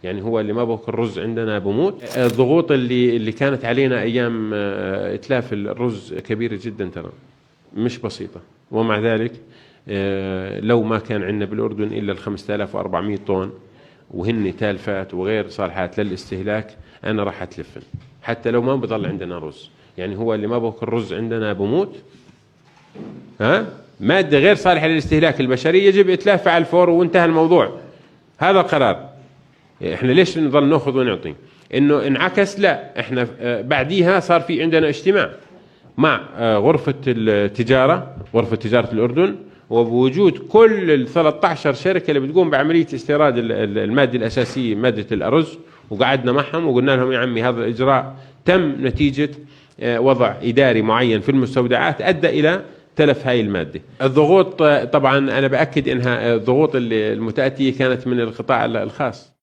يعني هو اللي ما باكل رز عندنا بموت. الضغوط اللي كانت علينا أيام إتلاف الرز كبيرة جدا ترى، مش بسيطة. ومع ذلك لو ما كان عندنا بالأردن إلا 5400 طن وهن تالفات وغير صالحات للاستهلاك، أنا راح أتلفن حتى لو ما بضل عندنا رز. يعني هو اللي ما باكل رز عندنا بموت. مادة غير صالحة للاستهلاك البشري يجب إتلافها على الفور وانتهى الموضوع. هذا القرار. احنا ليش نظل ناخذ ونعطي؟ انه انعكس، لا احنا بعديها صار في عندنا اجتماع مع غرفة التجارة، غرفة تجارة الأردن، وبوجود كل ال 13 شركة اللي بتقوم بعملية استيراد المادة الأساسية مادة الأرز، وقعدنا معهم وقلنا لهم يا عمي هذا الإجراء تم نتيجة وضع إداري معين في المستودعات أدى إلى تلف هاي المادة. الضغوط طبعا أنا بأكد إنها الضغوط المتأتية كانت من القطاع الخاص.